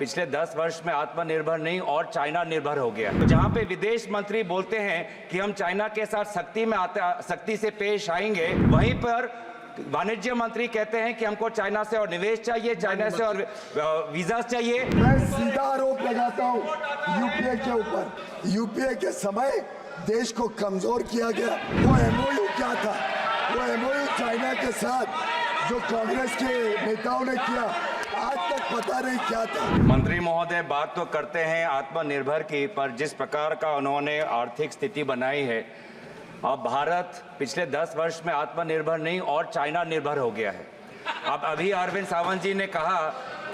पिछले 10 वर्ष में आत्मनिर्भर नहीं और चाइना निर्भर हो गया। तो जहां पे विदेश मंत्री बोलते हैं कि हम चाइना के साथ सख्ती से पेश आएंगे, वहीं पर वाणिज्य मंत्री कहते हैं कि हमको चाइना से और निवेश चाहिए, चाइना से और वीजा चाहिए। मैं सीधा आरोप लगाता हूं यूपीए के ऊपर। यूपीए के समय देश को कमजोर किया गया। वो एमओयू क्या था? वो एमओयू चाइना के साथ जो कांग्रेस के नेताओं ने किया, आज तक पता नहीं क्या था। मंत्री महोदय बात तो करते हैं आत्मनिर्भर की, पर जिस प्रकार का उन्होंने आर्थिक स्थिति बनाई है, अब भारत पिछले 10 वर्ष में आत्मनिर्भर नहीं और चाइना निर्भर हो गया है। अब अभी अरविंद सावंत जी ने कहा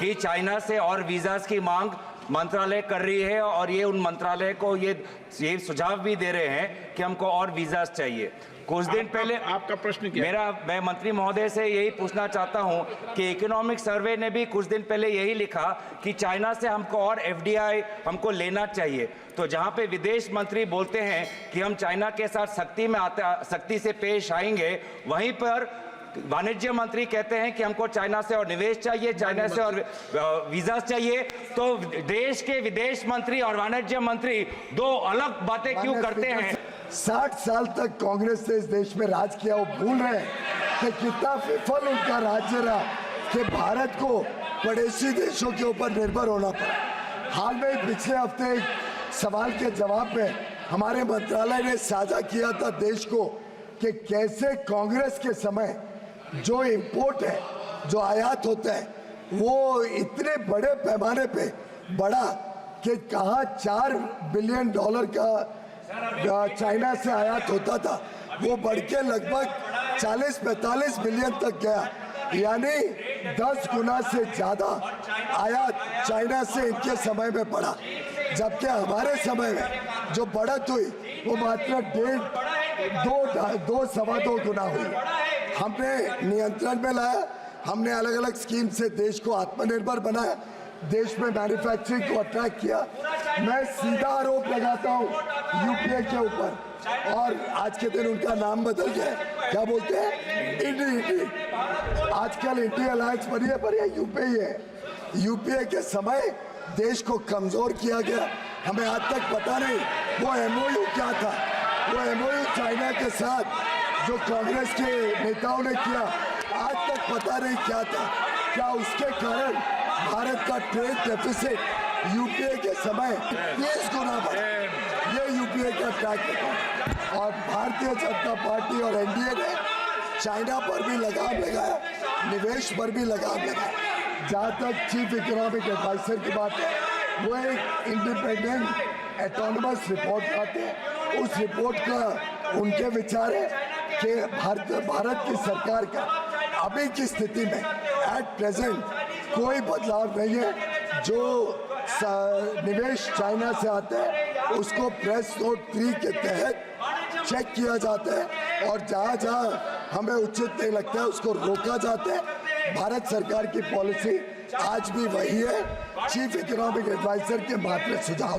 कि चाइना से और वीजास की मांग मंत्रालय कर रही है और ये उन मंत्रालय को ये सुझाव भी दे रहे हैं कि हमको और वीजास चाहिए। कुछ दिन पहले आपका प्रश्न क्या? मैं मंत्री महोदय से यही पूछना चाहता हूं कि इकोनॉमिक सर्वे ने भी कुछ दिन पहले यही लिखा कि चाइना से हमको और एफडीआई हमको लेना चाहिए। तो जहां पे विदेश मंत्री बोलते हैं कि हम चाइना के साथ सख्ती से पेश आएंगे, वहीं पर वाणिज्य मंत्री कहते हैं कि हमको चाइना से और निवेश चाहिए, चाइना से और वीजा चाहिए। तो देश के विदेश मंत्री और वाणिज्य मंत्री दो अलग बातें क्यों करते हैं? 60 साल तक कांग्रेस ने इस देश में राज किया। वो भूल रहे हैं कि कितना विफल उनका राज्य रहा कि भारत को पड़ोसी देशों के ऊपर निर्भर होना पड़ा। हाल में पिछले हफ्ते एक सवाल के जवाब में हमारे मंत्रालय ने साझा किया था देश को कि कैसे कांग्रेस के समय जो इंपोर्ट है, जो आयात होता है, वो इतने बड़े पैमाने पे बढ़ा कि कहाँ $4 बिलियन का चाइना से आयात होता था, वो बढ़ के लगभग 40-45 बिलियन तक गया। यानी 10 गुना से ज्यादा आयात चाइना से इनके समय में बढ़ा, जबकि हमारे समय में जो बढ़त हुई वो मात्र 2-2.25 गुना हुई। हमने नियंत्रण में लाया, हमने अलग अलग स्कीम से देश को आत्मनिर्भर बनाया, देश में मैन्युफैक्चरिंग को अट्रैक्ट किया। मैं सीधा आरोप लगाता हूं यूपीए के ऊपर, और आज के दिन उनका नाम बदल गया, क्या बोलते हैं, इंडी। आजकल इंडी अलायंस बनी है, पर यह यूपीए ही है। यूपीए के समय देश को कमजोर किया गया। हमें आज तक पता नहीं वो एमओयू क्या था। वो एमओयू चाइना के साथ जो कांग्रेस के नेताओं ने किया, आज तक पता नहीं क्या था। क्या उसके कारण भारत का ट्रेड डेफिसिट यूपीए के समय 30 गुना बढ़ा? ये यूपीए का ट्रैक रिकॉर्ड। और भारतीय जनता पार्टी और एनडीए ने चाइना पर भी लगाम लगाया, निवेश पर भी लगाम लगाया। जहाँ तक चीफ इकोनॉमिक एडवाइजर की बात है, वो एक इंडिपेंडेंट एटोनमस रिपोर्ट लाते हैं। उस रिपोर्ट का उनके विचार है कि भारत की सरकार का अभी की स्थिति में एट प्रेजेंट कोई बदलाव नहीं है। जो निवेश चाइना से आता है उसको प्रेस नोट 3 के तहत चेक किया जाता है, और जहाँ जहाँ हमें उचित नहीं लगता है उसको रोका जाता है। भारत सरकार की पॉलिसी आज भी वही है। चीफ इकोनॉमिक एडवाइजर के मात्र सुझाव